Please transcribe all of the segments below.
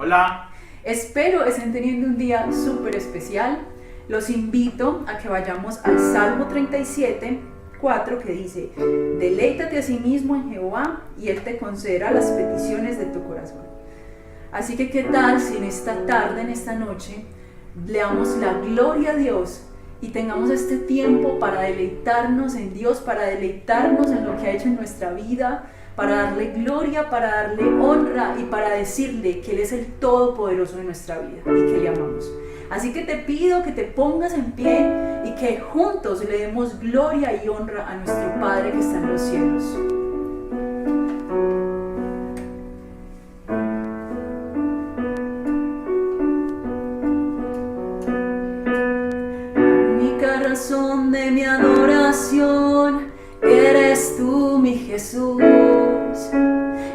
Hola. Espero estén teniendo un día súper especial. Los invito a que vayamos al Salmo 37, 4, que dice: deleítate a sí mismo en Jehová y Él te concederá las peticiones de tu corazón. Así que qué tal si en esta tarde, en esta noche, le damos la gloria a Dios y tengamos este tiempo para deleitarnos en Dios, para deleitarnos en lo que ha hecho en nuestra vida, para darle gloria, para darle honra y para decirle que Él es el Todopoderoso de nuestra vida y que le amamos. Así que te pido que te pongas en pie y que juntos le demos gloria y honra a nuestro Padre que está en los cielos. Única razón de mi adoración eres tú, mi Jesús.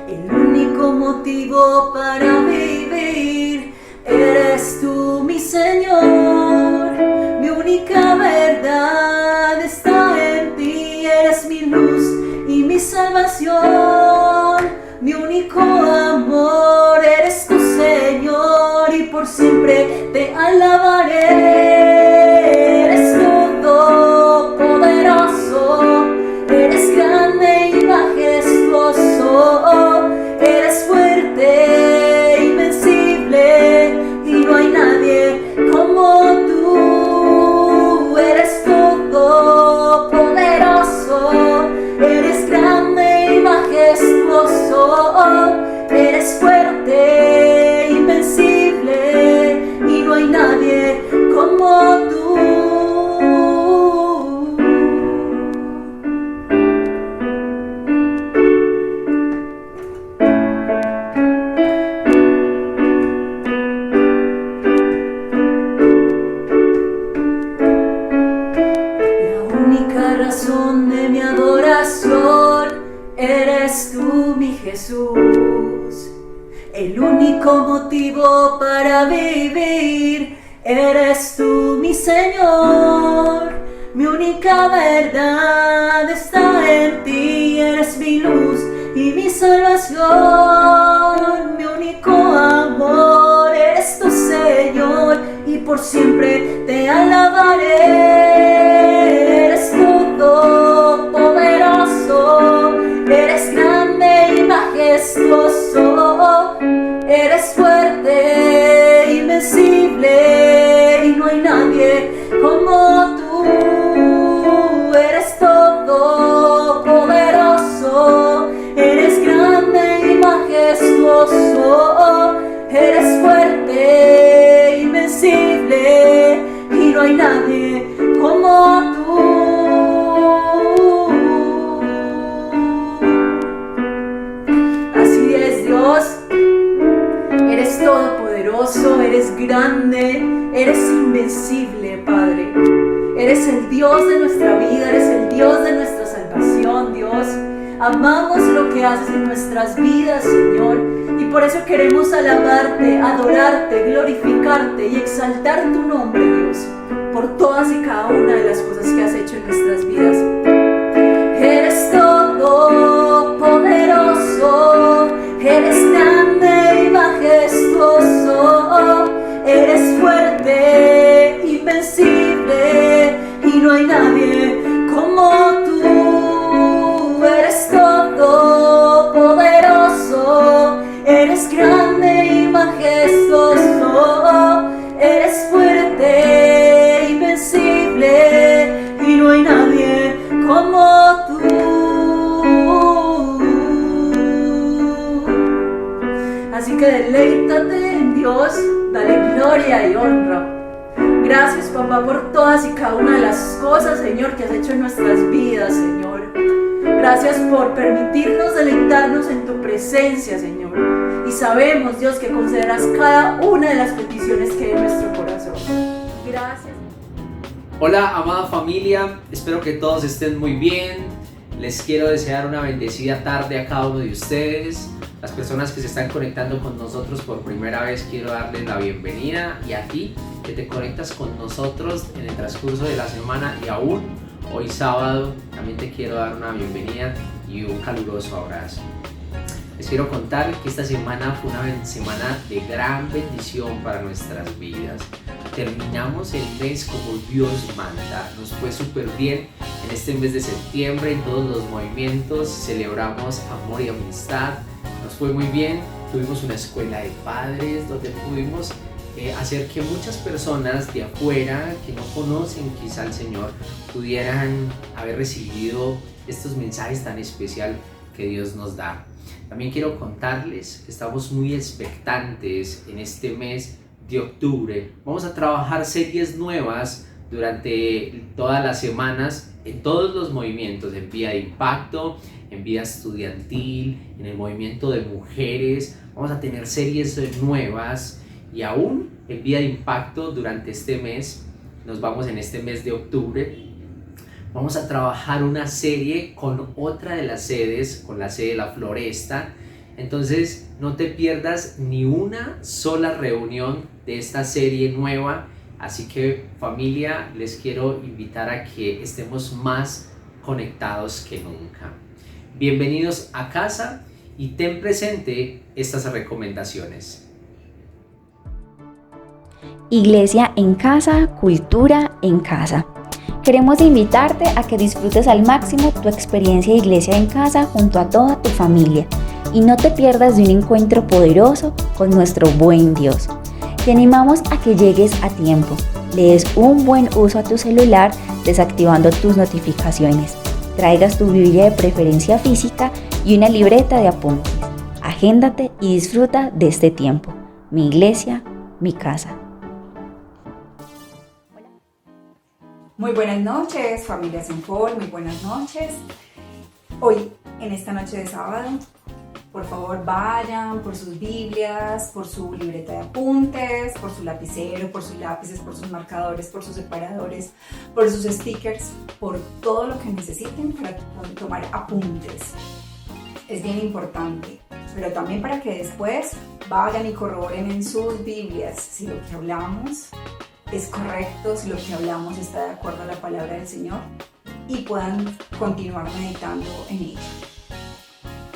El único motivo para vivir eres tú, mi Señor. Mi única verdad está en ti. Eres mi luz y mi salvación. Mi único amor eres tu Señor, y por siempre te alabaré. Eres todopoderoso, eres grande y majestuoso, eres fuerte, invencible, y no hay nadie como tú. Eres todopoderoso, eres grande y majestuoso, eres fuerte, invencible, y no hay nadie como tú. Razón de mi adoración eres tú, mi Jesús. El único motivo para vivir eres tú, mi Señor. Mi única verdad está en ti. Eres mi luz y mi salvación. Mi único amor eres tu Señor, y por siempre te alabaré. Eres todopoderoso, eres grande y majestuoso, eres fuerte, invencible, y no hay nadie como tú. Eres todopoderoso, eres grande y majestuoso, eres fuerte, invencible, y no hay nadie como tú. Así es, Dios. Eres todopoderoso, eres grande, eres invencible, Padre. Eres el Dios de nuestra vida, eres el Dios de nuestra salvación, Dios. Amamos lo que haces en nuestras vidas, Señor, y por eso queremos alabarte, adorarte, glorificarte y exaltar tu nombre, Dios, por todas y cada una de las cosas que has hecho en nuestras vidas. Eres todopoderoso, eres grande y majestuoso, eres fuerte, invencible, y no hay nadie como tú. Eres todopoderoso, eres grande y majestuoso, eres fuerte, invencible, y no hay nadie como tú. Así que deleítate en Dios, dale gloria y honra. Gracias, papá, por todas y cada una de las cosas, Señor, que has hecho en nuestras vidas, Señor. Gracias por permitirnos deleitarnos en tu presencia, Señor. Y sabemos, Dios, que concederás cada una de las peticiones que hay en nuestro corazón. Gracias. Hola, amada familia, espero que todos estén muy bien. Les quiero desear una bendecida tarde a cada uno de ustedes. Las personas que se están conectando con nosotros por primera vez, quiero darles la bienvenida, y a ti que te conectas con nosotros en el transcurso de la semana y aún hoy sábado, también te quiero dar una bienvenida y un caluroso abrazo. Les quiero contar que esta semana fue una semana de gran bendición para nuestras vidas. Terminamos el mes como Dios manda. Nos fue súper bien en este mes de septiembre. En todos los movimientos celebramos amor y amistad. Nos fue muy bien. Tuvimos una escuela de padres donde pudimos hacer que muchas personas de afuera que no conocen quizá al Señor pudieran haber recibido estos mensajes tan especiales que Dios nos da. También quiero contarles que estamos muy expectantes en este mes de octubre. Vamos a trabajar series nuevas durante todas las semanas en todos los movimientos, en Vida de Impacto, en Vida Estudiantil, en el movimiento de mujeres. Vamos a tener series nuevas y aún en Vida de Impacto durante este mes, nos vamos en este mes de octubre, vamos a trabajar una serie con otra de las sedes, con la sede de La Floresta. Entonces no te pierdas ni una sola reunión de esta serie nueva. Así que familia, les quiero invitar a que estemos más conectados que nunca. Bienvenidos a casa y ten presente estas recomendaciones. Iglesia en casa, cultura en casa. Queremos invitarte a que disfrutes al máximo tu experiencia de iglesia en casa junto a toda tu familia y no te pierdas de un encuentro poderoso con nuestro buen Dios. Te animamos a que llegues a tiempo, le des un buen uso a tu celular desactivando tus notificaciones, traigas tu Biblia de preferencia física y una libreta de apuntes. Agéndate y disfruta de este tiempo. Mi iglesia, mi casa. Muy buenas noches, familia Sinfol, muy buenas noches. Hoy, en esta noche de sábado, por favor vayan por sus Biblias, por su libreta de apuntes, por su lapicero, por sus lápices, por sus marcadores, por sus separadores, por sus stickers, por todo lo que necesiten para tomar apuntes. Es bien importante, pero también para que después vayan y corroboren en sus Biblias si lo que hablamos es correcto, si lo que hablamos está de acuerdo a la palabra del Señor y puedan continuar meditando en ella.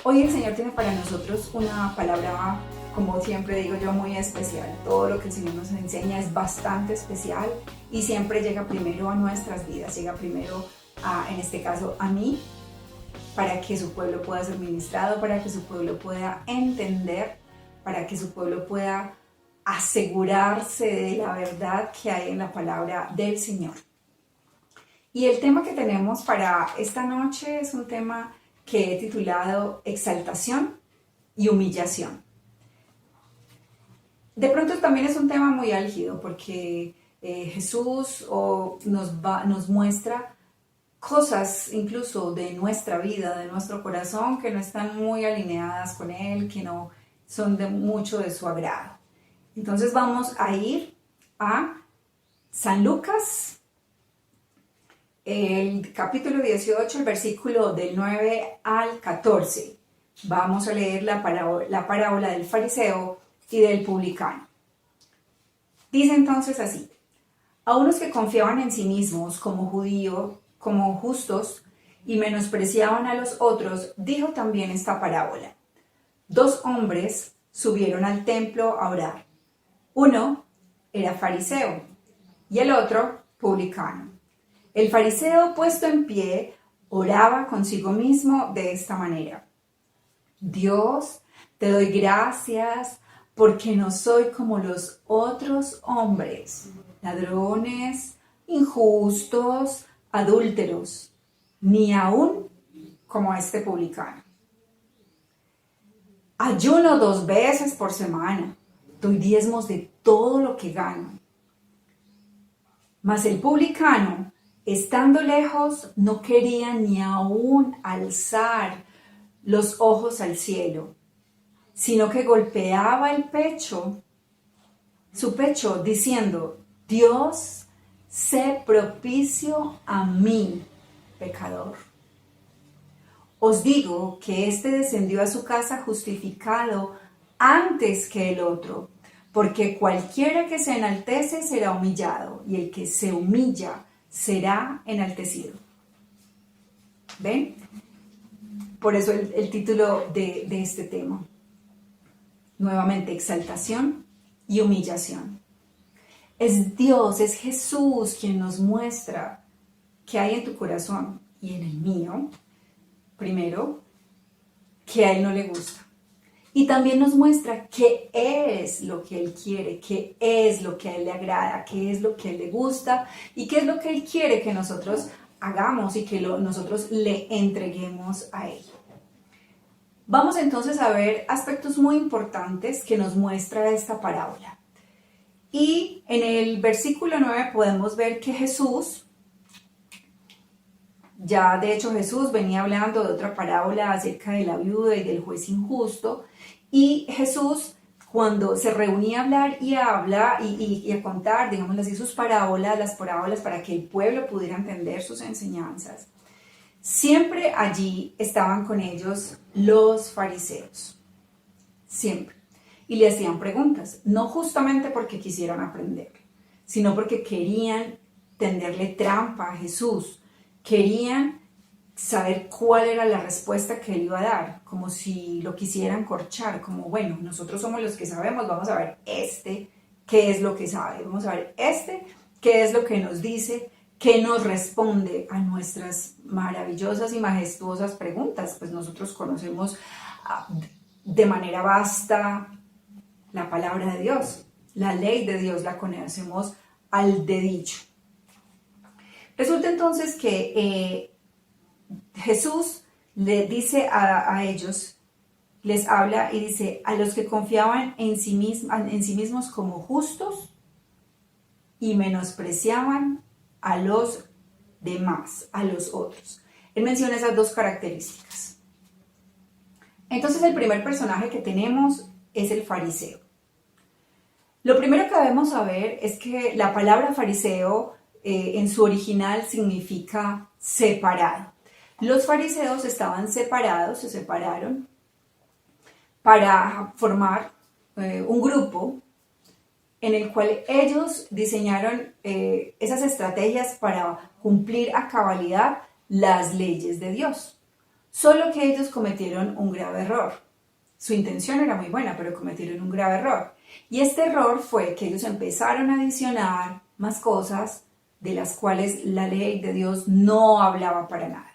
Hoy el Señor tiene para nosotros una palabra, como siempre digo yo, muy especial. Todo lo que el Señor nos enseña es bastante especial y siempre llega primero a nuestras vidas, llega primero en este caso a mí, para que su pueblo pueda ser ministrado, para que su pueblo pueda entender, para que su pueblo pueda asegurarse de la verdad que hay en la palabra del Señor. Y el tema que tenemos para esta noche es un tema que he titulado Exaltación y Humillación. De pronto también es un tema muy álgido porque Jesús nos muestra cosas incluso de nuestra vida, de nuestro corazón, que no están muy alineadas con Él, que no son de mucho de su agrado. Entonces vamos a ir a San Lucas, el capítulo 18, el versículo del 9 al 14. Vamos a leer la parábola del fariseo y del publicano. Dice entonces así: a unos que confiaban en sí mismos como justos y menospreciaban a los otros, dijo también esta parábola. 2 hombres subieron al templo a orar. Uno era fariseo y el otro publicano. El fariseo, puesto en pie, oraba consigo mismo de esta manera: Dios, te doy gracias porque no soy como los otros hombres, ladrones, injustos, adúlteros, ni aún como este publicano. Ayuno 2 veces por semana, doy diezmos de todo lo que gano. Mas el publicano, estando lejos, no quería ni aún alzar los ojos al cielo, sino que golpeaba su pecho, diciendo: Dios, sé propicio a mí, pecador. Os digo que éste descendió a su casa justificado antes que el otro, porque cualquiera que se enaltece será humillado, y el que se humilla será enaltecido. ¿Ven? Por eso el título de este tema. Nuevamente, exaltación y humillación. Es Dios, es Jesús quien nos muestra qué hay en tu corazón y en el mío, primero, que a Él no le gusta. Y también nos muestra qué es lo que Él quiere, qué es lo que a Él le agrada, qué es lo que a Él le gusta y qué es lo que Él quiere que nosotros hagamos y que nosotros le entreguemos a Él. Vamos entonces a ver aspectos muy importantes que nos muestra esta parábola. Y en el versículo 9 podemos ver que Jesús, ya de hecho Jesús venía hablando de otra parábola acerca de la viuda y del juez injusto, y Jesús cuando se reunía a hablar y a contar, digámoslo así, sus parábolas, las parábolas para que el pueblo pudiera entender sus enseñanzas, siempre allí estaban con ellos los fariseos, siempre, y le hacían preguntas, no justamente porque quisieran aprender, sino porque querían tenderle trampa a Jesús, querían saber cuál era la respuesta que Él iba a dar, como si lo quisieran corchar, como bueno, nosotros somos los que sabemos, vamos a ver qué es lo que sabe, vamos a ver qué es lo que nos dice, qué nos responde a nuestras maravillosas y majestuosas preguntas. Pues nosotros conocemos de manera vasta la palabra de Dios, la ley de Dios la conocemos al dedillo. Resulta entonces que Jesús le dice a ellos, les habla y dice, a los que confiaban en sí mismos como justos y menospreciaban a los demás, a los otros. Él menciona esas dos características. Entonces el primer personaje que tenemos es el fariseo. Lo primero que debemos saber es que la palabra fariseo en su original significa separado. Los fariseos estaban separados, se separaron para formar un grupo en el cual ellos diseñaron esas estrategias para cumplir a cabalidad las leyes de Dios. Solo que ellos cometieron un grave error. Su intención era muy buena, pero cometieron un grave error. Y este error fue que ellos empezaron a adicionar más cosas de las cuales la ley de Dios no hablaba para nada.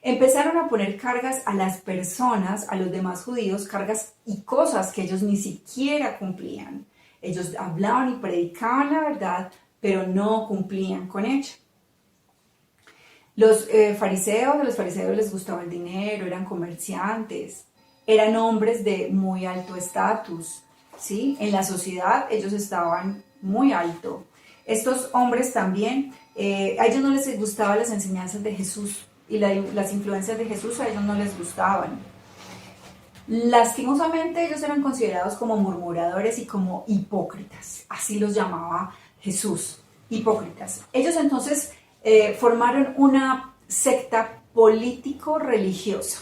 Empezaron a poner cargas a las personas, a los demás judíos, cargas y cosas que ellos ni siquiera cumplían. Ellos hablaban y predicaban la verdad, pero no cumplían con ella. Los fariseos les gustaba el dinero, eran comerciantes, eran hombres de muy alto estatus, ¿sí? En la sociedad ellos estaban muy alto. Estos hombres también, a ellos no les gustaban las enseñanzas de Jesús y las influencias de Jesús a ellos no les gustaban. Lastimosamente ellos eran considerados como murmuradores y como hipócritas, así los llamaba Jesús, hipócritas. Ellos entonces formaron una secta político-religiosa.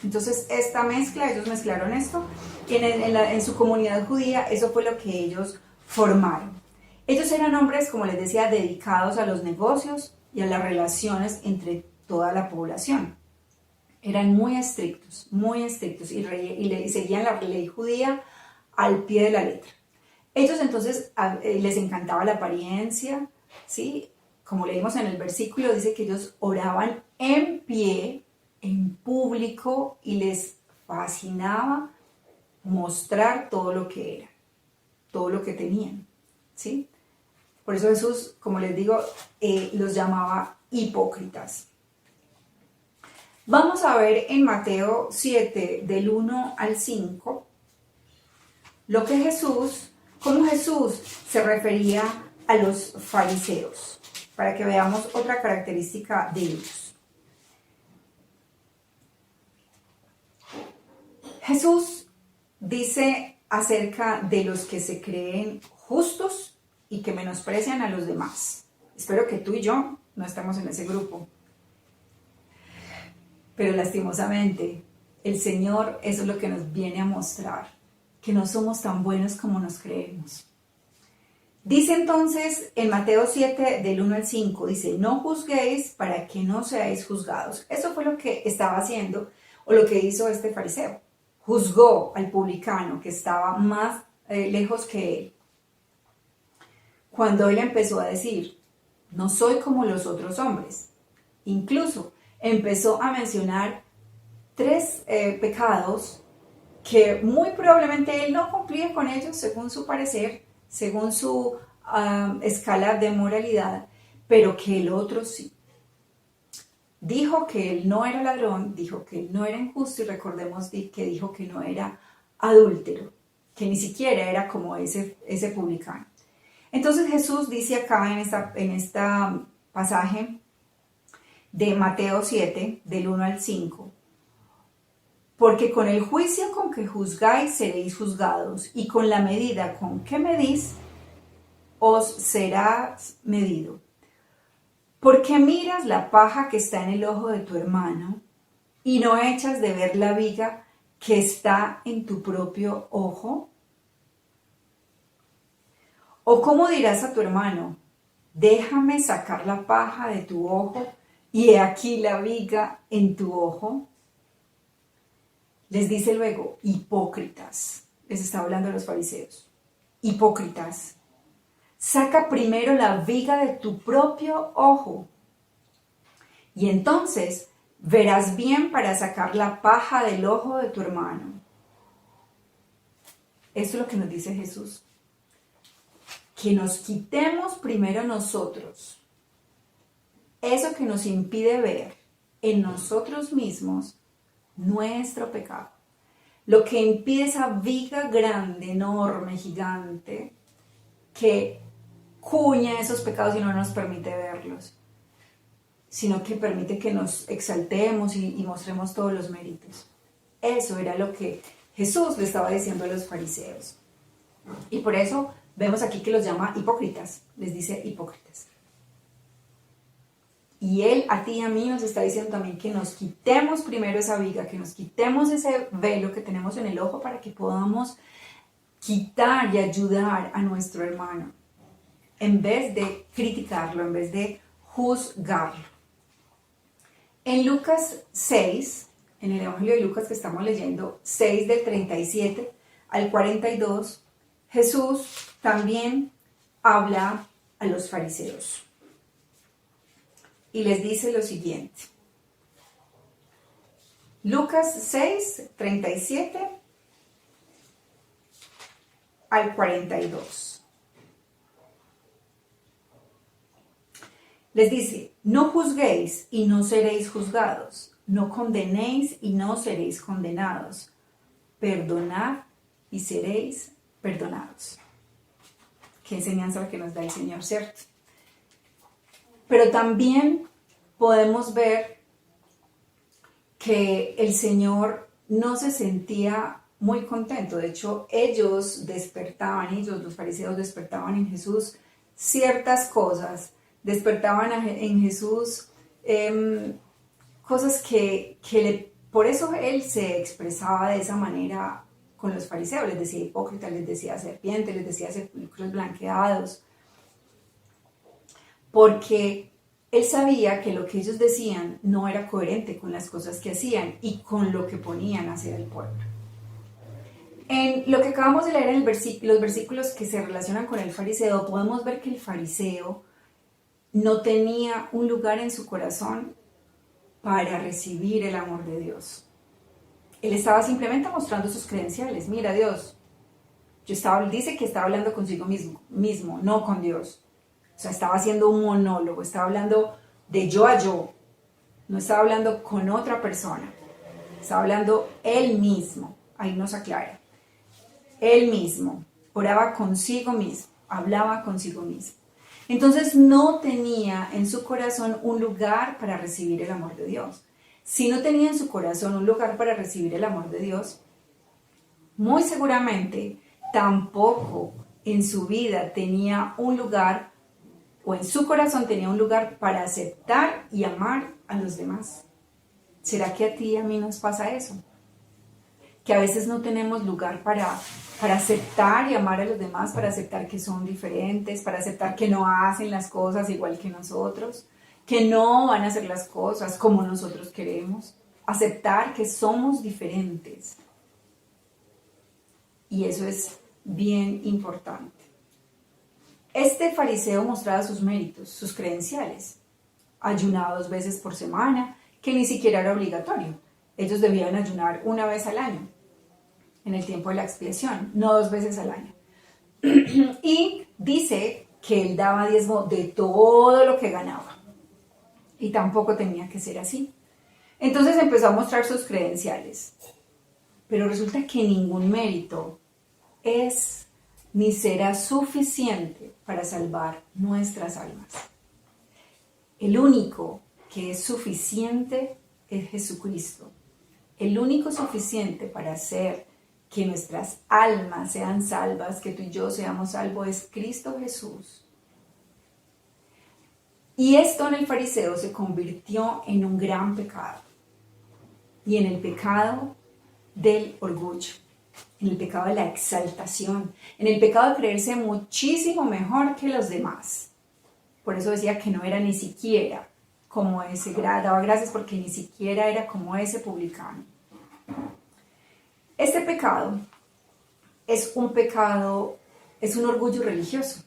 Entonces esta mezcla, ellos mezclaron esto, y en su comunidad judía eso fue lo que ellos formaron. Ellos eran hombres, como les decía, dedicados a los negocios y a las relaciones entre toda la población. Eran muy estrictos y seguían la ley judía al pie de la letra. Ellos entonces les encantaba la apariencia, ¿sí? Como leímos en el versículo, dice que ellos oraban en pie, en público, y les fascinaba mostrar todo lo que eran, todo lo que tenían, ¿sí? Por eso Jesús, como les digo, los llamaba hipócritas. Vamos a ver en Mateo 7, del 1 al 5, cómo Jesús se refería a los fariseos, para que veamos otra característica de ellos. Jesús dice acerca de los que se creen justos y que menosprecian a los demás. Espero que tú y yo no estemos en ese grupo. Pero lastimosamente, el Señor eso es lo que nos viene a mostrar, que no somos tan buenos como nos creemos. Dice entonces en Mateo 7, del 1 al 5, dice, no juzguéis para que no seáis juzgados. Eso fue lo que estaba haciendo o lo que hizo este fariseo. Juzgó al publicano que estaba más lejos que él. Cuando él empezó a decir, no soy como los otros hombres. Incluso empezó a mencionar 3 pecados que muy probablemente él no cumplía con ellos según su parecer, según su escala de moralidad, pero que el otro sí. Dijo que él no era ladrón, dijo que él no era injusto y recordemos que dijo que no era adúltero, que ni siquiera era como ese publicano. Entonces Jesús dice acá en esta pasaje de Mateo 7, del 1 al 5, porque con el juicio con que juzgáis seréis juzgados, y con la medida con que medís os será medido. ¿Por qué miras la paja que está en el ojo de tu hermano y no echas de ver la viga que está en tu propio ojo? ¿O cómo dirás a tu hermano, déjame sacar la paja de tu ojo y he aquí la viga en tu ojo? Les dice luego, hipócritas, les está hablando a los fariseos, hipócritas, saca primero la viga de tu propio ojo y entonces verás bien para sacar la paja del ojo de tu hermano. Esto es lo que nos dice Jesús, que nos quitemos primero nosotros eso que nos impide ver en nosotros mismos nuestro pecado, lo que impide esa viga grande, enorme, gigante, que cuña esos pecados y no nos permite verlos, sino que permite que nos exaltemos y mostremos todos los méritos. Eso era lo que Jesús le estaba diciendo a los fariseos. Y por eso vemos aquí que los llama hipócritas, les dice hipócritas. Y Él a ti y a mí nos está diciendo también que nos quitemos primero esa viga, que nos quitemos ese velo que tenemos en el ojo para que podamos quitar y ayudar a nuestro hermano, en vez de criticarlo, en vez de juzgarlo. En Lucas 6, en el Evangelio de Lucas que estamos leyendo, 6 del 37 al 42, Jesús también habla a los fariseos y les dice lo siguiente. Lucas 6, 37 al 42. Les dice, no juzguéis y no seréis juzgados, no condenéis y no seréis condenados, perdonad y seréis perdonados. Qué enseñanza la que nos da el Señor, ¿cierto? Pero también podemos ver que el Señor no se sentía muy contento. De hecho, los fariseos despertaban en Jesús ciertas cosas, despertaban en Jesús cosas por eso Él se expresaba de esa manera con los fariseos, les decía hipócritas, les decía serpientes, les decía sepulcros blanqueados, porque Él sabía que lo que ellos decían no era coherente con las cosas que hacían y con lo que ponían a hacer el pueblo. En lo que acabamos de leer en los versículos que se relacionan con el fariseo, podemos ver que el fariseo no tenía un lugar en su corazón para recibir el amor de Dios. Él estaba simplemente mostrando sus credenciales. Mira, Dios, dice que estaba hablando consigo mismo, no con Dios. O sea, estaba haciendo un monólogo, estaba hablando de yo a yo. No estaba hablando con otra persona. Estaba hablando él mismo. Ahí nos aclara. Él mismo oraba consigo mismo, hablaba consigo mismo. Entonces no tenía en su corazón un lugar para recibir el amor de Dios. Si no tenía en su corazón un lugar para recibir el amor de Dios, muy seguramente tampoco en su vida tenía un lugar, o en su corazón tenía un lugar para aceptar y amar a los demás. ¿Será que a ti y a mí nos pasa eso? Que a veces no tenemos lugar para aceptar y amar a los demás, para aceptar que son diferentes, para aceptar que no hacen las cosas igual que nosotros, que no van a hacer las cosas como nosotros queremos. aceptar que somos diferentes. Y eso es bien importante. Este fariseo mostraba sus méritos, sus credenciales. Ayunaba 2 veces por semana, que ni siquiera era obligatorio. Ellos debían ayunar 1 vez al año, en el tiempo de la expiación, no 2 veces al año. Y dice que él daba diezmo de todo lo que ganaba. Y tampoco tenía que ser así. Entonces empezó a mostrar sus credenciales. Pero resulta que ningún mérito es ni será suficiente para salvar nuestras almas. El único que es suficiente es Jesucristo. El único suficiente para hacer que nuestras almas sean salvas, que tú y yo seamos salvos, es Cristo Jesús. Y esto en el fariseo se convirtió en un gran pecado. Y en el pecado del orgullo, en el pecado de la exaltación, en el pecado de creerse muchísimo mejor que los demás. Por eso decía que no era ni siquiera como ese, daba gracias porque ni siquiera era como ese publicano. Este pecado es un orgullo religioso.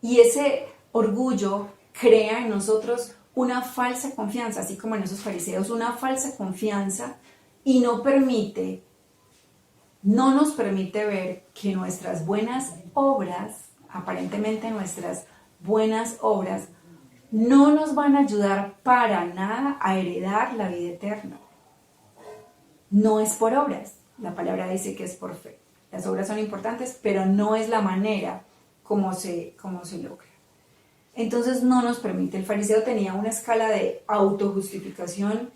Y ese orgullo crea en nosotros una falsa confianza, así como en esos fariseos, una falsa confianza, y no nos permite ver que nuestras buenas obras, aparentemente nuestras buenas obras, no nos van a ayudar para nada a heredar la vida eterna. No es por obras, la palabra dice que es por fe. Las obras son importantes, pero no es la manera como se logra. Entonces no nos permite. El fariseo tenía una escala de autojustificación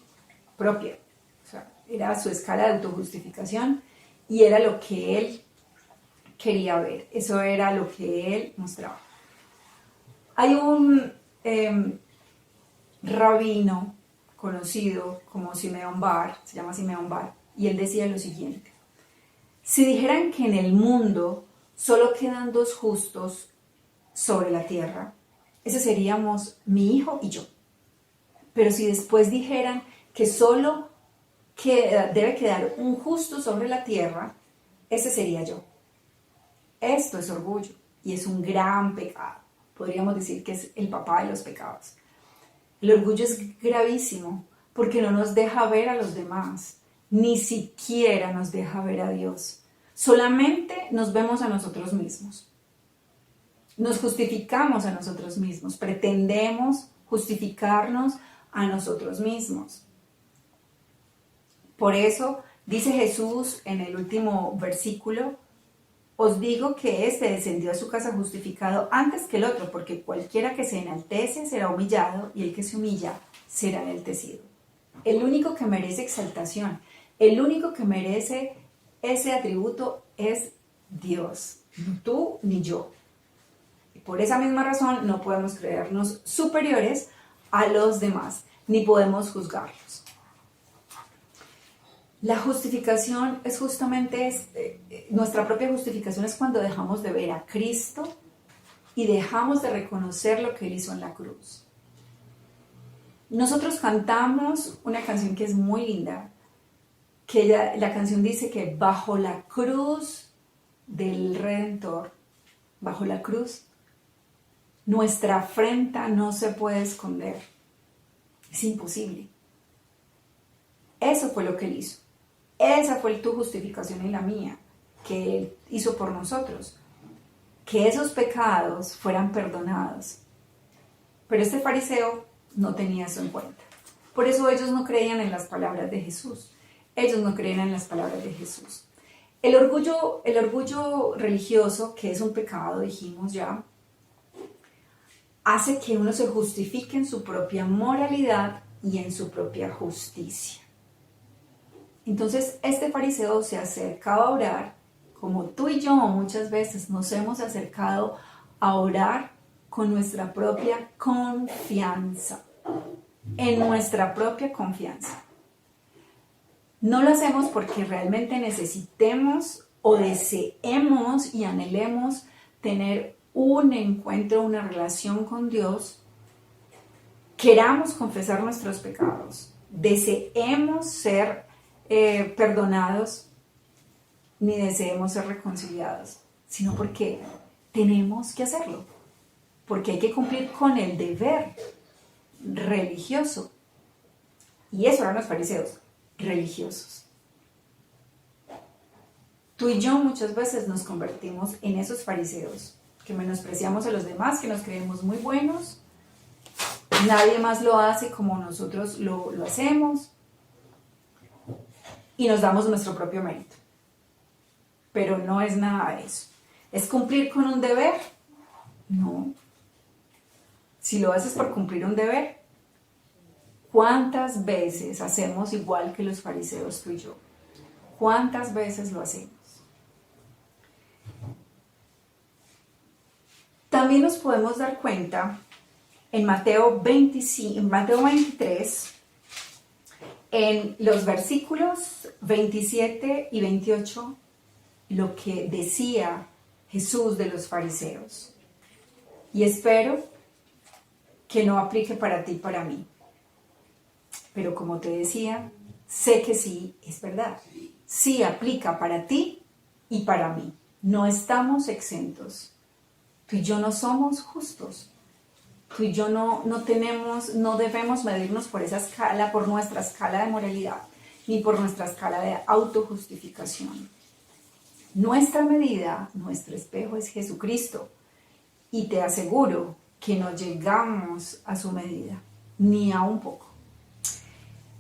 propia. O sea, era su escala de autojustificación y era lo que él quería ver. Eso era lo que él mostraba. Hay un rabino conocido como Simeón Bar, se llama Simeón Bar, y él decía lo siguiente: si dijeran que en el mundo solo quedan 2 justos sobre la tierra, ese seríamos mi hijo y yo. Pero si después dijeran que solo debe quedar un justo sobre la tierra, ese sería yo. Esto es orgullo y es un gran pecado. Podríamos decir que es el papá de los pecados. El orgullo es gravísimo porque no nos deja ver a los demás, ni siquiera nos deja ver a Dios. Solamente nos vemos a nosotros mismos. Nos justificamos a nosotros mismos, pretendemos justificarnos a nosotros mismos. Por eso dice Jesús en el último versículo: os digo que éste descendió a su casa justificado antes que el otro, porque cualquiera que se enaltece será humillado y el que se humilla será enaltecido. El único que merece exaltación, el único que merece ese atributo es Dios, ni tú ni yo. Y por esa misma razón no podemos creernos superiores a los demás, ni podemos juzgarlos. La justificación es justamente nuestra propia justificación es cuando dejamos de ver a Cristo y dejamos de reconocer lo que Él hizo en la cruz. Nosotros cantamos una canción que es muy linda, que la canción dice que bajo la cruz del Redentor, bajo la cruz, nuestra afrenta no se puede esconder. Es imposible. Eso fue lo que Él hizo. Esa fue tu justificación y la mía, que Él hizo por nosotros. Que esos pecados fueran perdonados. Pero este fariseo no tenía eso en cuenta. Por eso ellos no creían en las palabras de Jesús. Ellos no creían en las palabras de Jesús. El orgullo religioso, que es un pecado, dijimos ya, hace que uno se justifique en su propia moralidad y en su propia justicia. Entonces este fariseo se acercaba a orar, como tú y yo muchas veces nos hemos acercado a orar con nuestra propia confianza, en nuestra propia confianza. No lo hacemos porque realmente necesitemos o deseemos y anhelemos tener un encuentro, una relación con Dios, queramos confesar nuestros pecados. deseemos ser perdonados ni deseemos ser reconciliados, sino porque tenemos que hacerlo, porque hay que cumplir con el deber religioso. Y eso eran los fariseos, religiosos. Tú y yo muchas veces nos convertimos en esos fariseos, que menospreciamos a los demás, que nos creemos muy buenos, nadie más lo hace como nosotros lo hacemos, y nos damos nuestro propio mérito. Pero no es nada de eso. ¿Es cumplir con un deber? No. Si lo haces por cumplir un deber, ¿cuántas veces hacemos igual que los fariseos, tú y yo? ¿Cuántas veces lo hacemos? También nos podemos dar cuenta en Mateo 23, en los versículos 27 y 28, lo que decía Jesús de los fariseos. Y espero que no aplique para ti y para mí. Pero como te decía, sé que sí es verdad. Sí aplica para ti y para mí. No estamos exentos. Tú y yo no somos justos. Tú y yo no debemos medirnos por esa escala, por nuestra escala de moralidad, ni por nuestra escala de autojustificación. Nuestra medida, nuestro espejo es Jesucristo. Y te aseguro que no llegamos a su medida, ni a un poco.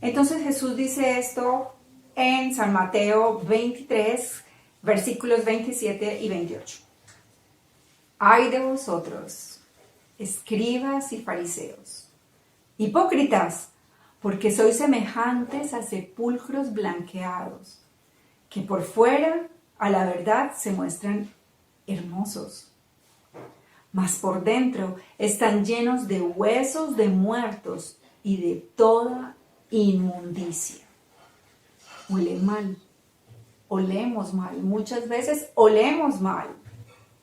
Entonces Jesús dice esto en San Mateo 23, versículos 27 y 28. Ay de vosotros, escribas y fariseos, hipócritas, porque sois semejantes a sepulcros blanqueados, que por fuera a la verdad se muestran hermosos, mas por dentro están llenos de huesos de muertos y de toda inmundicia. Huelen mal, olemos mal, muchas veces olemos mal,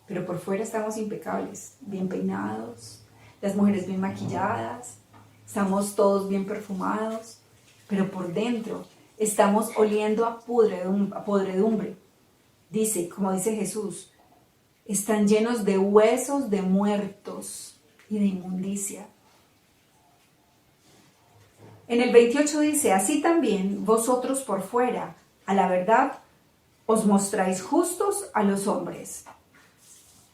pero por fuera estamos impecables, bien peinados, las mujeres bien maquilladas, estamos todos bien perfumados, pero por dentro estamos oliendo a podredumbre. Dice, como dice Jesús, están llenos de huesos de muertos y de inmundicia. En el 28 dice, así también vosotros por fuera, a la verdad, os mostráis justos a los hombres,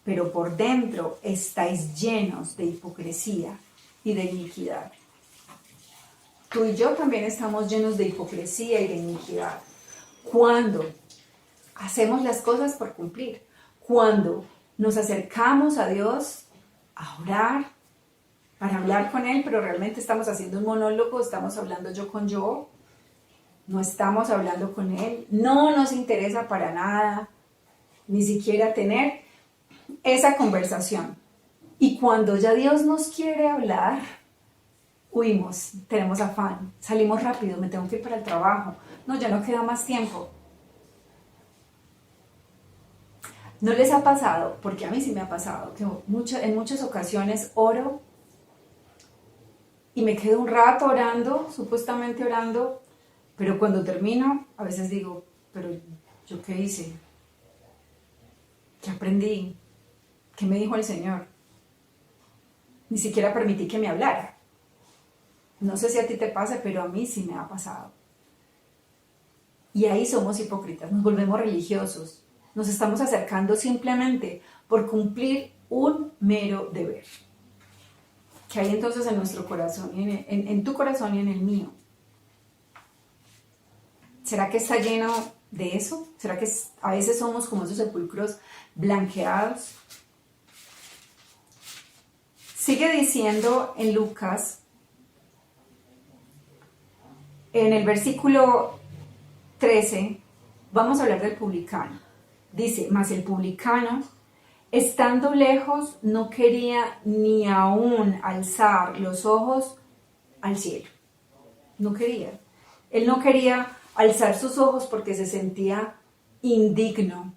pero por dentro estáis llenos de hipocresía y de iniquidad. Tú y yo también estamos llenos de hipocresía y de iniquidad. Cuando hacemos las cosas por cumplir, cuando nos acercamos a Dios a orar, para hablar con Él, pero realmente estamos haciendo un monólogo, estamos hablando yo con yo, no estamos hablando con Él, no nos interesa para nada, ni siquiera tener esa conversación. Y cuando ya Dios nos quiere hablar, huimos, tenemos afán, salimos rápido, me tengo que ir para el trabajo, no, ya no queda más tiempo. ¿No les ha pasado? Porque a mí sí me ha pasado, que en muchas ocasiones oro y me quedo un rato orando, supuestamente orando, pero cuando termino, a veces digo, pero ¿yo qué hice? ¿Qué aprendí? ¿Qué me dijo el Señor? Ni siquiera permití que me hablara. No sé si a ti te pasa, pero a mí sí me ha pasado. Y ahí somos hipócritas, nos volvemos religiosos, nos estamos acercando simplemente por cumplir un mero deber. ¿Qué hay entonces en nuestro corazón, en tu corazón y en el mío? ¿Será que está lleno de eso? ¿Será que a veces somos como esos sepulcros blanqueados? Sigue diciendo en Lucas, en el versículo 13, vamos a hablar del publicano. Dice, mas el publicano, estando lejos, no quería ni aún alzar los ojos al cielo. No quería. Él no quería alzar sus ojos porque se sentía indigno,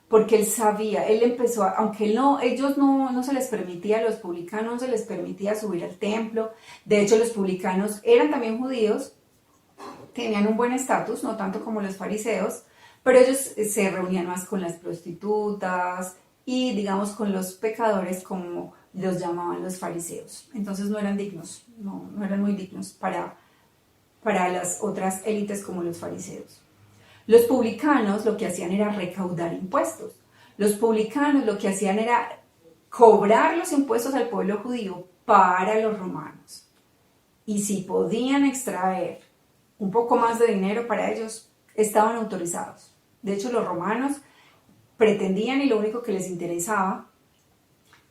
porque él sabía, él empezó, aunque ellos no se les permitía, a los publicanos no se les permitía subir al templo. De hecho, los publicanos eran también judíos, tenían un buen estatus, no tanto como los fariseos, pero ellos se reunían más con las prostitutas y, digamos, con los pecadores, como los llamaban los fariseos. Entonces no eran dignos, no eran muy dignos para las otras élites como los fariseos. Los publicanos lo que hacían era recaudar impuestos. Los publicanos lo que hacían era cobrar los impuestos al pueblo judío para los romanos. Y si podían extraer un poco más de dinero para ellos, estaban autorizados. De hecho, los romanos pretendían y lo único que les interesaba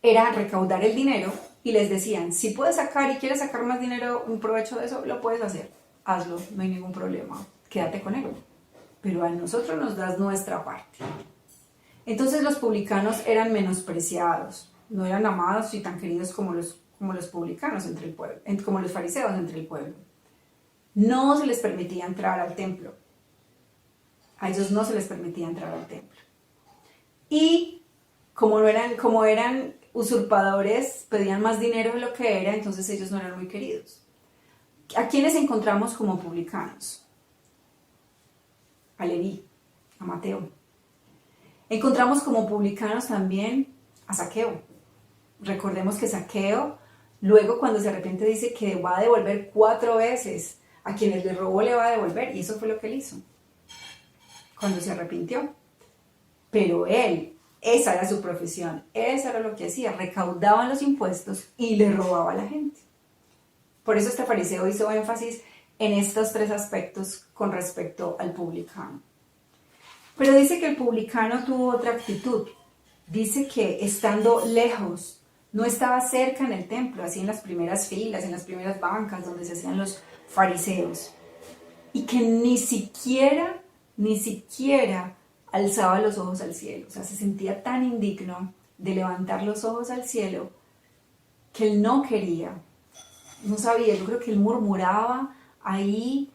era recaudar el dinero y les decían, si puedes sacar y quieres sacar más dinero, un provecho de eso, lo puedes hacer. Hazlo, no hay ningún problema, quédate con él. Pero a nosotros nos das nuestra parte. Entonces los publicanos eran menospreciados, no eran amados y tan queridos como los publicanos entre el pueblo, como los fariseos entre el pueblo. No se les permitía entrar al templo. A ellos no se les permitía entrar al templo. Y como eran usurpadores, pedían más dinero de lo que era, entonces ellos no eran muy queridos. ¿A quiénes encontramos como publicanos? A Leví, a Mateo. Encontramos como publicanos también a Zaqueo. Recordemos que Zaqueo, luego cuando se arrepiente, dice que va a devolver 4 veces. A quienes le robó le va a devolver, y eso fue lo que él hizo cuando se arrepintió. Pero él, esa era su profesión, eso era lo que hacía, recaudaban los impuestos y le robaba a la gente. Por eso este fariseo hizo énfasis en estos 3 aspectos con respecto al publicano. Pero dice que el publicano tuvo otra actitud. Dice que estando lejos, no estaba cerca en el templo, así en las primeras filas, en las primeras bancas donde se hacían los fariseos. Y que ni siquiera alzaba los ojos al cielo. O sea, se sentía tan indigno de levantar los ojos al cielo que él no quería. No sabía, yo creo que él murmuraba ahí.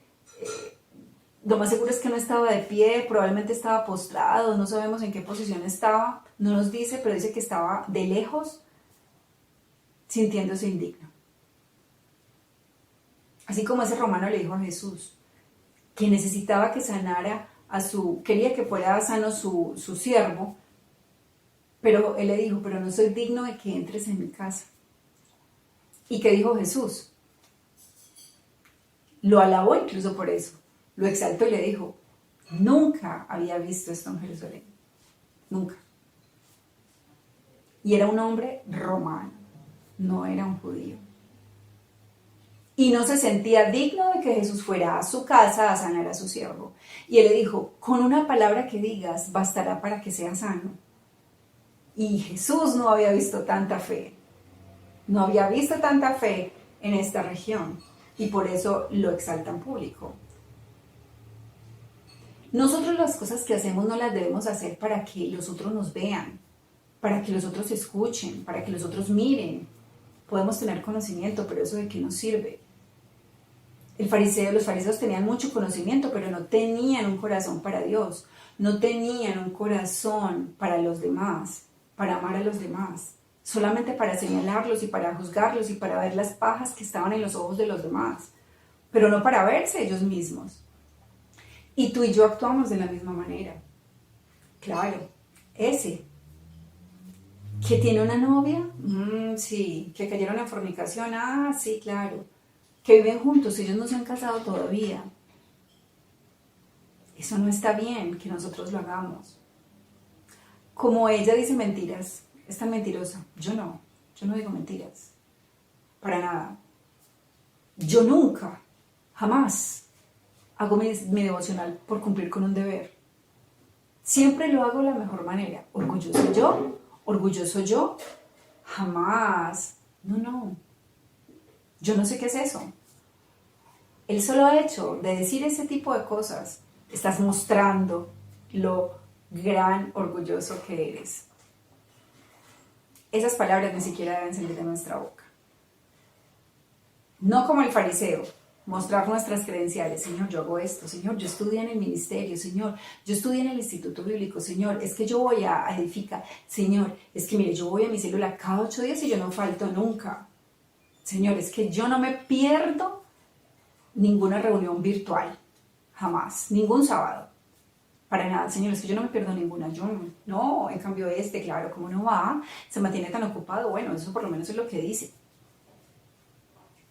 Lo más seguro es que no estaba de pie, probablemente estaba postrado, no sabemos en qué posición estaba, no nos dice, pero dice que estaba de lejos sintiéndose indigno. Así como ese romano le dijo a Jesús que necesitaba que sanara quería que fuera sano su siervo, pero él le dijo, pero no soy digno de que entres en mi casa. ¿Y qué dijo Jesús? Lo alabó incluso por eso, lo exaltó y le dijo, nunca había visto esto en Jerusalén, nunca. Y era un hombre romano, no era un judío. Y no se sentía digno de que Jesús fuera a su casa a sanar a su siervo. Y él le dijo, con una palabra que digas bastará para que sea sano. Y Jesús no había visto tanta fe. No había visto tanta fe en esta región. Y por eso lo exalta en público. Nosotros las cosas que hacemos no las debemos hacer para que los otros nos vean, para que los otros escuchen, para que los otros miren. Podemos tener conocimiento, pero ¿eso de qué nos sirve? Los fariseos tenían mucho conocimiento, pero no tenían un corazón para Dios, no tenían un corazón para los demás, para amar a los demás, solamente para señalarlos y para juzgarlos y para ver las pajas que estaban en los ojos de los demás, pero no para verse ellos mismos. Y tú y yo actuamos de la misma manera. Claro, ese que tiene una novia, sí, que cayeron en fornicación, sí, claro, que viven juntos, ellos no se han casado todavía. Eso no está bien que nosotros lo hagamos. Como ella dice mentiras, es tan mentirosa. Yo no digo mentiras, para nada. Yo nunca, jamás hago mi devocional por cumplir con un deber. Siempre lo hago de la mejor manera. Orgulloso yo, jamás. No. Yo no sé qué es eso. El solo hecho de decir ese tipo de cosas, estás mostrando lo gran orgulloso que eres. Esas palabras ni siquiera deben salir de nuestra boca. No como el fariseo, mostrar nuestras credenciales. Señor, yo hago esto. Señor, yo estudié en el ministerio. Señor, yo estudié en el instituto bíblico. Señor, es que yo voy a Edifica. Señor, es que mire, yo voy a mi célula cada 8 días y yo no falto nunca. Señor, es que yo no me pierdo ninguna reunión virtual, jamás, ningún sábado. Para nada, Señor, es que yo no me pierdo ninguna. Yo no, en cambio claro, como no va, se mantiene tan ocupado. Bueno, eso por lo menos es lo que dice.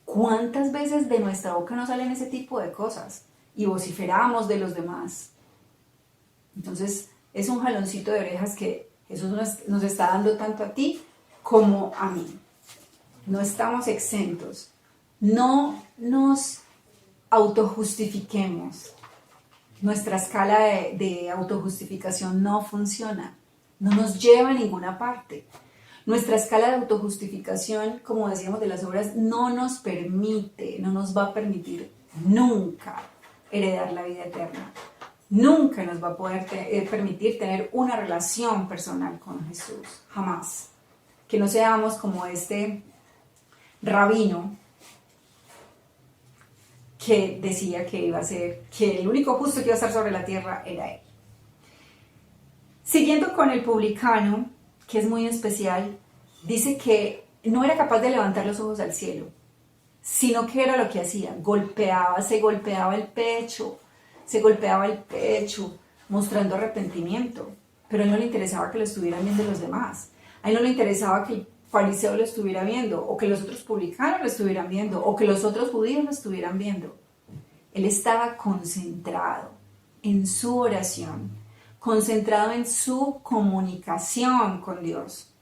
¿Cuántas veces de nuestra boca no salen ese tipo de cosas? Y vociferamos de los demás. Entonces, es un jaloncito de orejas que Jesús nos está dando tanto a ti como a mí. No estamos exentos. No nos autojustifiquemos. Nuestra escala de autojustificación no funciona, no nos lleva a ninguna parte. Nuestra escala de autojustificación, como decíamos de las obras, no nos va a permitir nunca heredar la vida eterna. Nunca nos va a poder permitir tener una relación personal con Jesús, jamás. Que no seamos como este rabino que decía que iba a ser, que el único justo que iba a estar sobre la tierra era él. Siguiendo con el publicano, que es muy especial, dice que no era capaz de levantar los ojos al cielo, sino que era lo que hacía, se golpeaba el pecho, mostrando arrepentimiento, pero a él no le interesaba que lo estuvieran viendo los demás, a él no le interesaba que el fariseo lo estuviera viendo, o que los otros publicanos lo estuvieran viendo, o que los otros judíos lo estuvieran viendo. Él estaba concentrado en su oración, concentrado en su comunicación con Dios.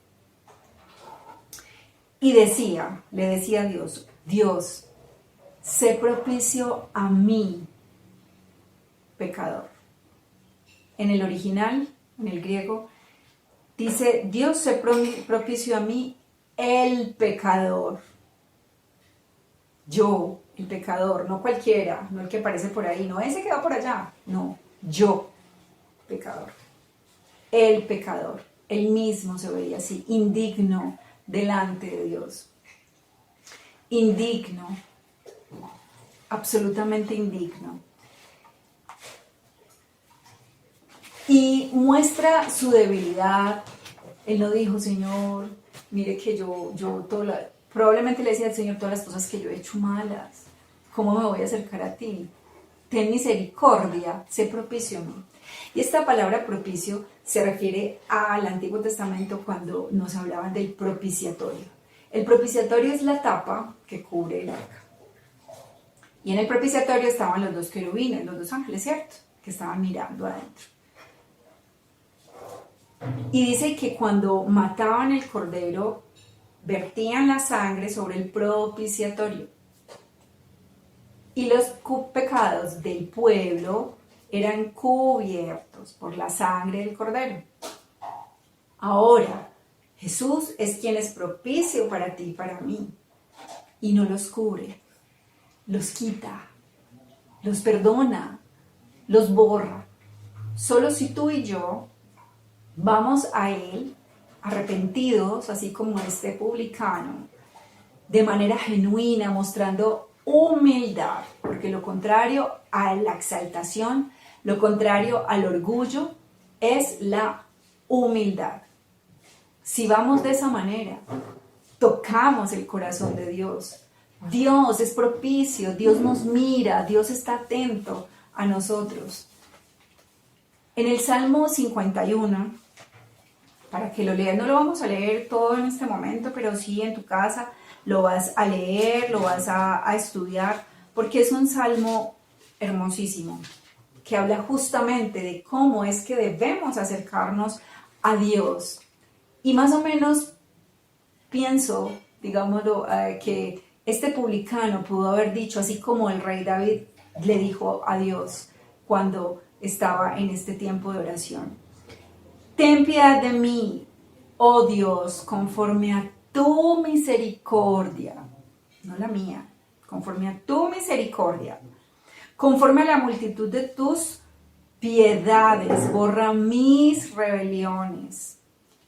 Y le decía a Dios, Dios, sé propicio a mí, pecador. En el original, en el griego, dice, Dios sé propicio a mí, el pecador. Yo, el pecador, no cualquiera, no el que aparece por ahí, no ese que va por allá, no, yo, pecador. El pecador, él mismo se veía así, indigno delante de Dios. Indigno, absolutamente indigno. Y muestra su debilidad. Él no dijo, Señor, mire que probablemente le decía al Señor todas las cosas que yo he hecho malas. ¿Cómo me voy a acercar a ti? Ten misericordia, sé propicio a mí. Y esta palabra propicio se refiere al Antiguo Testamento cuando nos hablaban del propiciatorio. El propiciatorio es la tapa que cubre el arca. Y en el propiciatorio estaban los dos querubines, los dos ángeles, ¿cierto? Que estaban mirando adentro. Y dice que cuando mataban el cordero, vertían la sangre sobre el propiciatorio. Y los pecados del pueblo eran cubiertos por la sangre del cordero. Ahora, Jesús es quien es propicio para ti y para mí. Y no los cubre, los quita, los perdona, los borra. Solo si tú y yo vamos a Él arrepentidos, así como este publicano, de manera genuina, mostrando humildad, porque lo contrario a la exaltación, lo contrario al orgullo, es la humildad. Si vamos de esa manera, tocamos el corazón de Dios. Dios es propicio, Dios nos mira, Dios está atento a nosotros. En el Salmo 51, para que lo leas, no lo vamos a leer todo en este momento, pero sí en tu casa lo vas a leer, lo vas a estudiar, porque es un salmo hermosísimo, que habla justamente de cómo es que debemos acercarnos a Dios. Y más o menos pienso, digámoslo, que este publicano pudo haber dicho, así como el rey David le dijo a Dios cuando estaba en este tiempo de oración. Ten piedad de mí, oh Dios, conforme a tu misericordia, no la mía, conforme a tu misericordia, conforme a la multitud de tus piedades, borra mis rebeliones,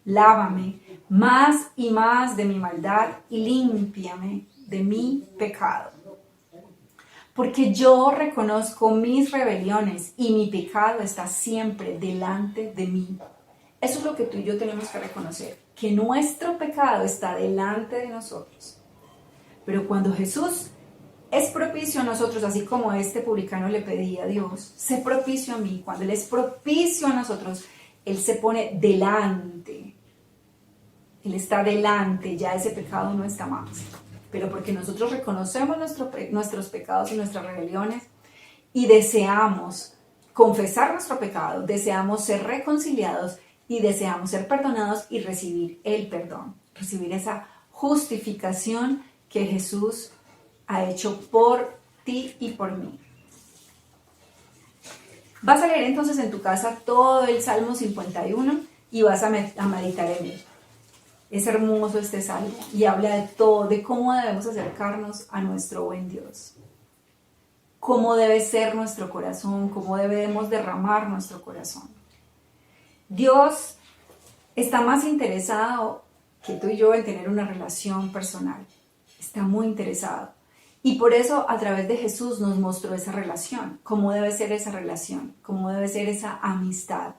lávame más y más de mi maldad y límpiame de mi pecado. Porque yo reconozco mis rebeliones y mi pecado está siempre delante de mí. Eso es lo que tú y yo tenemos que reconocer, que nuestro pecado está delante de nosotros. Pero cuando Jesús es propicio a nosotros, así como este publicano le pedía a Dios, sé propicio a mí. Cuando Él es propicio a nosotros, Él se pone delante. Él está delante, ya ese pecado no está más. Pero porque nosotros reconocemos nuestros pecados y nuestras rebeliones y deseamos confesar nuestro pecado, deseamos ser reconciliados y deseamos ser perdonados y recibir el perdón, recibir esa justificación que Jesús ha hecho por ti y por mí. Vas a leer entonces en tu casa todo el Salmo 51 y vas a meditar en él. Es hermoso este salmo y habla de todo, de cómo debemos acercarnos a nuestro buen Dios. Cómo debe ser nuestro corazón, cómo debemos derramar nuestro corazón. Dios está más interesado que tú y yo en tener una relación personal. Está muy interesado. Y por eso a través de Jesús nos mostró esa relación, cómo debe ser esa relación, cómo debe ser esa amistad.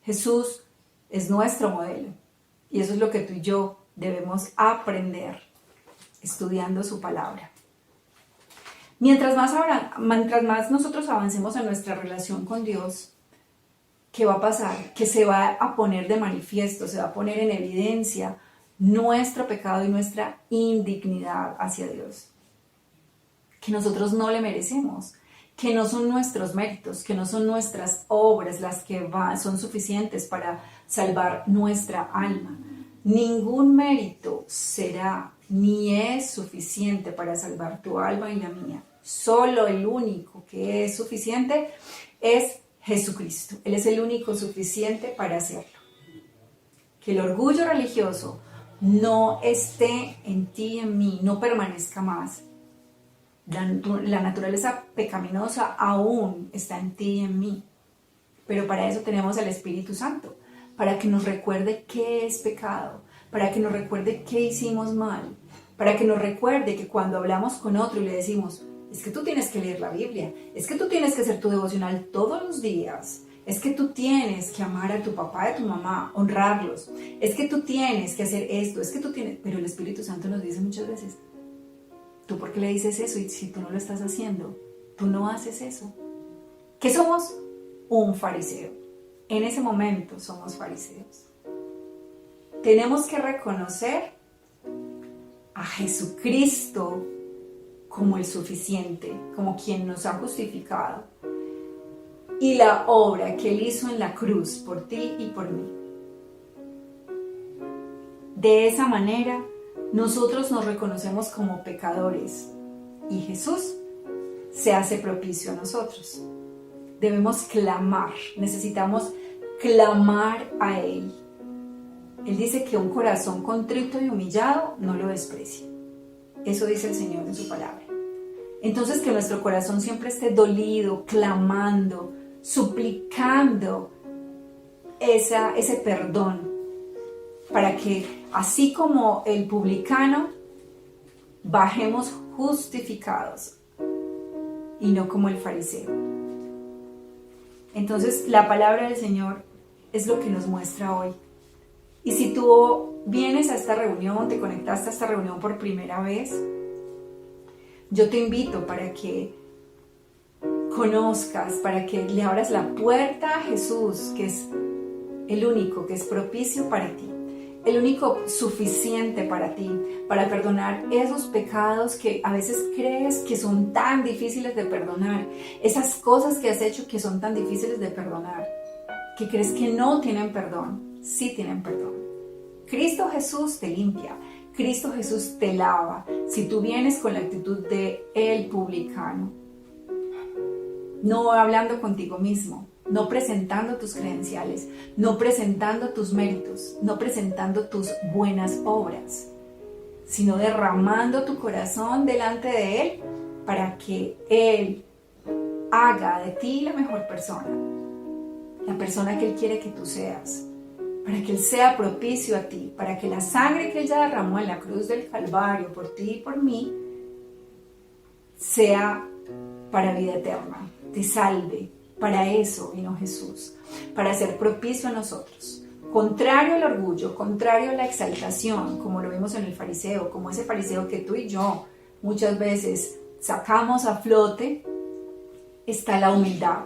Jesús es nuestro modelo y eso es lo que tú y yo debemos aprender estudiando su palabra. Mientras más nosotros avancemos en nuestra relación con Dios, ¿qué va a pasar? Que se va a poner de manifiesto, se va a poner en evidencia nuestro pecado y nuestra indignidad hacia Dios. Que nosotros no le merecemos, que no son nuestros méritos, que no son nuestras obras las que son suficientes para salvar nuestra alma. Ningún mérito será ni es suficiente para salvar tu alma y la mía. Solo el único que es suficiente es Jesucristo. Él es el único suficiente para hacerlo. Que el orgullo religioso no esté en ti y en mí, no permanezca más. La naturaleza pecaminosa aún está en ti y en mí. Pero para eso tenemos al Espíritu Santo, para que nos recuerde qué es pecado, para que nos recuerde qué hicimos mal, para que nos recuerde que cuando hablamos con otro y le decimos, es que tú tienes que leer la Biblia, es que tú tienes que hacer tu devocional todos los días, es que tú tienes que amar a tu papá y a tu mamá, honrarlos, es que tú tienes que hacer esto, es que tú tienes... Pero el Espíritu Santo nos dice muchas veces, ¿tú por qué le dices eso? Y si tú no lo estás haciendo, tú no haces eso. ¿Qué somos? Un fariseo. En ese momento somos fariseos. Tenemos que reconocer a Jesucristo como el suficiente, como quien nos ha justificado. Y la obra que Él hizo en la cruz por ti y por mí. De esa manera, nosotros nos reconocemos como pecadores y Jesús se hace propicio a nosotros. Debemos clamar, necesitamos clamar a Él. Él dice que un corazón contrito y humillado no lo desprecia. Eso dice el Señor en su palabra. Entonces que nuestro corazón siempre esté dolido, clamando, suplicando ese perdón, para que así como el publicano, bajemos justificados y no como el fariseo. Entonces la palabra del Señor es lo que nos muestra hoy. Y si tú vienes a esta reunión, te conectaste a esta reunión por primera vez, yo te invito para que conozcas, para que le abras la puerta a Jesús, que es el único que es propicio para ti, el único suficiente para ti, para perdonar esos pecados que a veces crees que son tan difíciles de perdonar, esas cosas que has hecho que son tan difíciles de perdonar, que crees que no tienen perdón, sí tienen perdón. Cristo Jesús te limpia, Cristo Jesús te lava, si tú vienes con la actitud de el publicano, no hablando contigo mismo, no presentando tus credenciales, no presentando tus méritos, no presentando tus buenas obras, sino derramando tu corazón delante de Él para que Él haga de ti la mejor persona, la persona que Él quiere que tú seas, para que Él sea propicio a ti, para que la sangre que Él ya derramó en la cruz del Calvario por ti y por mí sea para vida eterna, te salve. Para eso vino Jesús, para ser propicio a nosotros. Contrario al orgullo, contrario a la exaltación, como lo vimos en el fariseo, como ese fariseo que tú y yo muchas veces sacamos a flote está la humildad,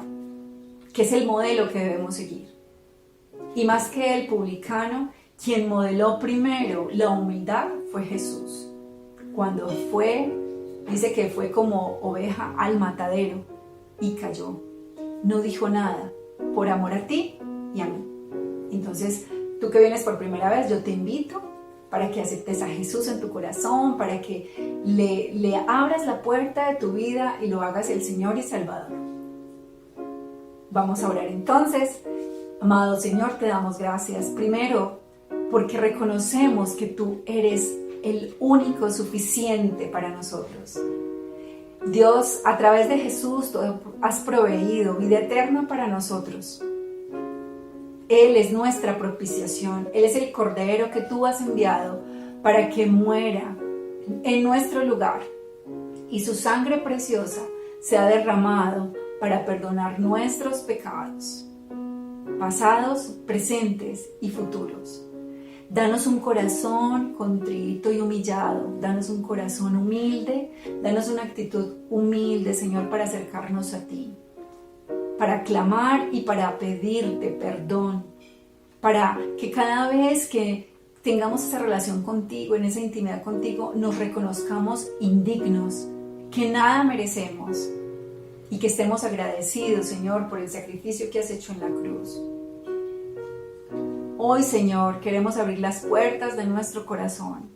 que es el modelo que debemos seguir. Y más que el publicano, quien modeló primero la humildad fue Jesús. Cuando dice que fue como oveja al matadero y cayó. No dijo nada por amor a ti y a mí. Entonces, tú que vienes por primera vez, yo te invito para que aceptes a Jesús en tu corazón, para que le abras la puerta de tu vida y lo hagas el Señor y Salvador. Vamos a orar entonces. Amado Señor, te damos gracias. Primero, porque reconocemos que tú eres el único suficiente para nosotros. Dios, a través de Jesús, tú has proveído vida eterna para nosotros. Él es nuestra propiciación. Él es el Cordero que tú has enviado para que muera en nuestro lugar. Y su sangre preciosa se ha derramado para perdonar nuestros pecados, pasados, presentes y futuros. Danos un corazón contrito y humillado. Danos un corazón humilde. Danos una actitud humilde, Señor, para acercarnos a ti, para clamar y para pedirte perdón, para que cada vez que tengamos esa relación contigo, en esa intimidad contigo, nos reconozcamos indignos, que nada merecemos y que estemos agradecidos, Señor, por el sacrificio que has hecho en la cruz. Hoy, Señor, queremos abrir las puertas de nuestro corazón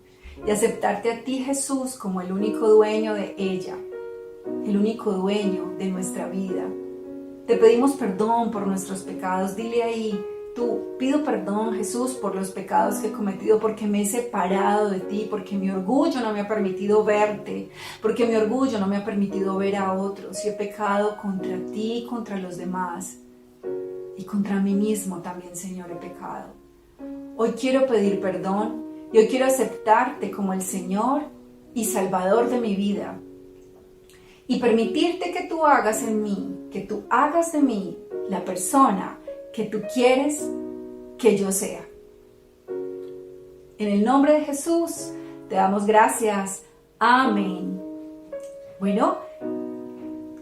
y aceptarte a ti, Jesús, como el único dueño de ella, el único dueño de nuestra vida. Te pedimos perdón por nuestros pecados. Dile ahí, pido perdón, Jesús, por los pecados que he cometido, porque me he separado de ti, porque mi orgullo no me ha permitido verte, porque mi orgullo no me ha permitido ver a otros. Y he pecado contra ti, contra los demás. Y contra mí mismo también, Señor, he pecado. Hoy quiero pedir perdón y hoy quiero aceptarte como el Señor y Salvador de mi vida. Y permitirte que tú hagas en mí, que tú hagas de mí la persona que tú quieres que yo sea. En el nombre de Jesús te damos gracias. Amén. Bueno,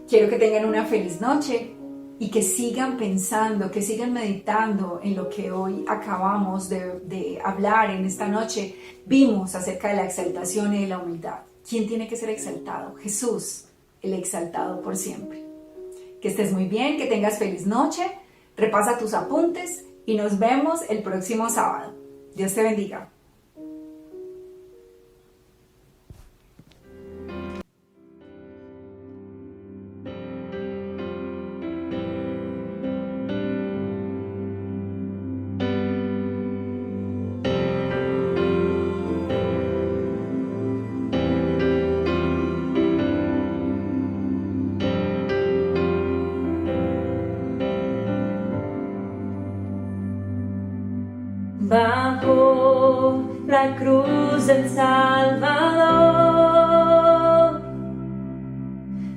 quiero que tengan una feliz noche y que sigan pensando, que sigan meditando en lo que hoy acabamos de hablar en esta noche. Vimos acerca de la exaltación y de la humildad. ¿Quién tiene que ser exaltado? Jesús, el exaltado por siempre. Que estés muy bien, que tengas feliz noche. Repasa tus apuntes y nos vemos el próximo sábado. Dios te bendiga. Bajo la cruz del Salvador,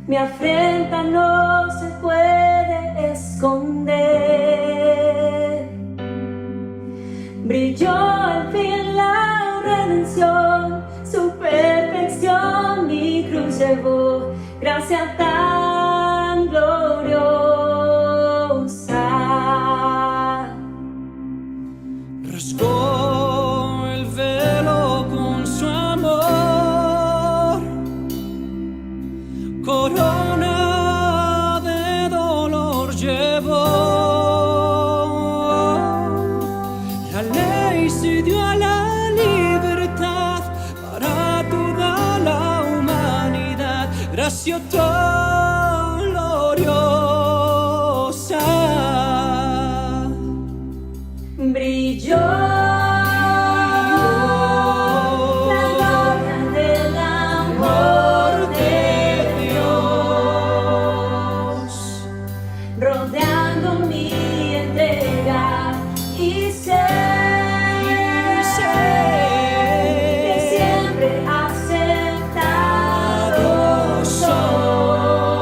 mi afrenta no se puede esconder. Brilló al fin la redención, su perfección mi cruz llevó, gracia tan gloriosa. Rasgó el velo con su amor, corona de dolor llevó. La ley se dio a la libertad para toda la humanidad, gracia tan gloriosa. Brilló la gloria del amor de Dios, rodeando mi entrega y sé que siempre aceptado soy.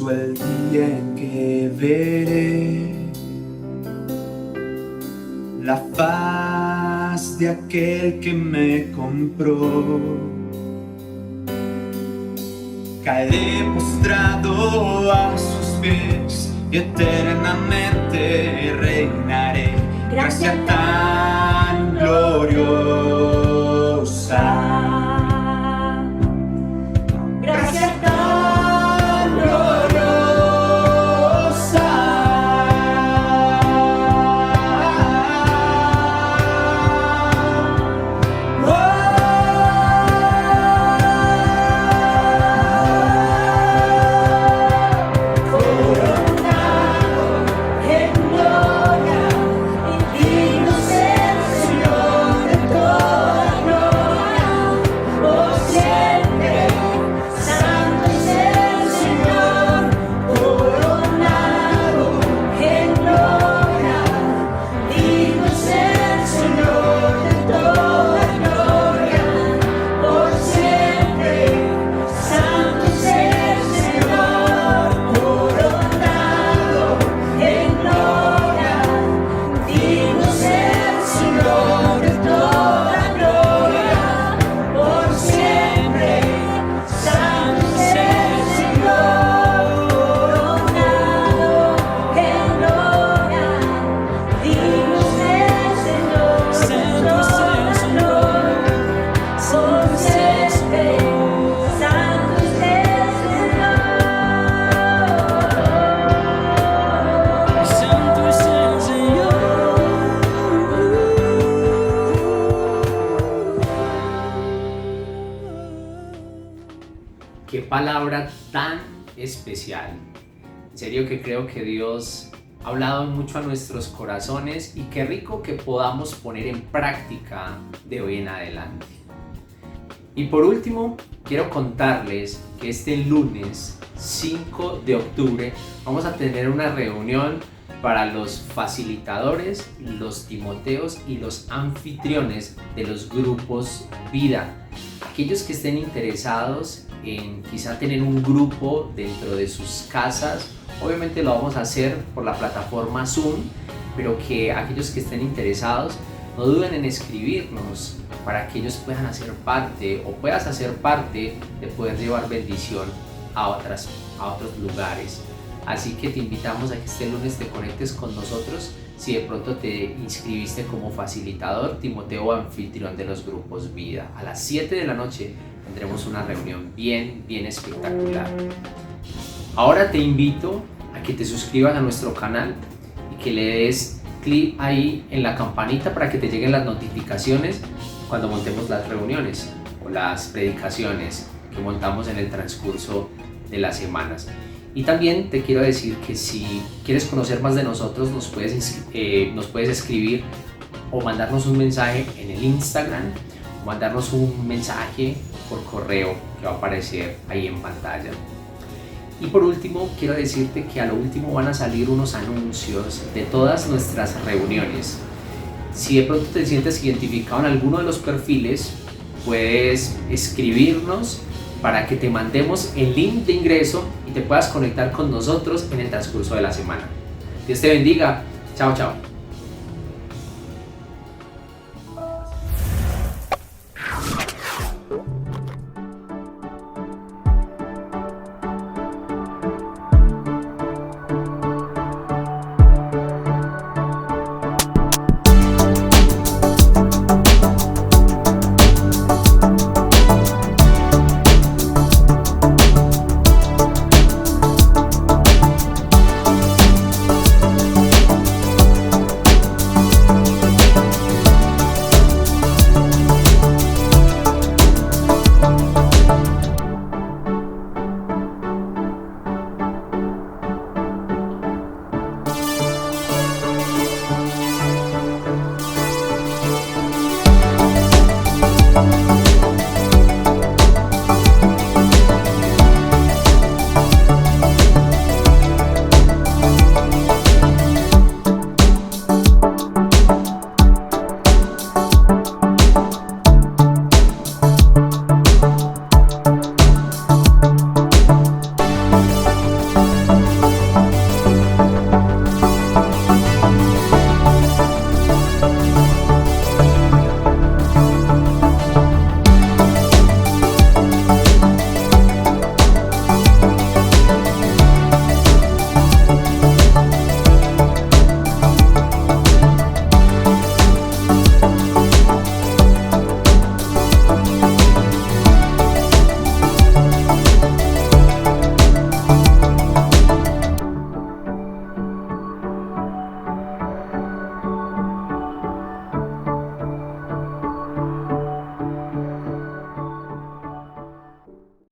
hermoso el día en que veré la faz de aquel que me compró. Caeré postrado a sus pies y eternamente reinaré. Gracia tan gloriosa. Gracia tan gloriosa. Qué palabra tan especial. En serio que creo que Dios ha hablado mucho a nuestros corazones y qué rico que podamos poner en práctica de hoy en adelante. Y por último, quiero contarles que este lunes 5 de octubre vamos a tener una reunión para los facilitadores, los timoteos y los anfitriones de los grupos vida. Aquellos que estén interesados en quizá tener un grupo dentro de sus casas, obviamente lo vamos a hacer por la plataforma Zoom, pero que aquellos que estén interesados no duden en escribirnos para que ellos puedan hacer parte o puedas hacer parte de poder llevar bendición a otros lugares. Así que te invitamos a que este lunes te conectes con nosotros si de pronto te inscribiste como facilitador, timoteo o anfitrión de los grupos vida. A las 7 de la noche tendremos una reunión bien espectacular. Ahora te invito a que te suscribas a nuestro canal y que le des clic ahí en la campanita para que te lleguen las notificaciones cuando montemos las reuniones o las predicaciones que montamos en el transcurso de las semanas. Y también te quiero decir que si quieres conocer más de nosotros, nos puedes escribir o mandarnos un mensaje en el Instagram o mandarnos un mensaje por correo que va a aparecer ahí en pantalla. Y por último, quiero decirte que a lo último van a salir unos anuncios de todas nuestras reuniones. Si de pronto te sientes identificado en alguno de los perfiles, puedes escribirnos para que te mandemos el link de ingreso y te puedas conectar con nosotros en el transcurso de la semana. Dios te bendiga. Chao, chao. Thank you.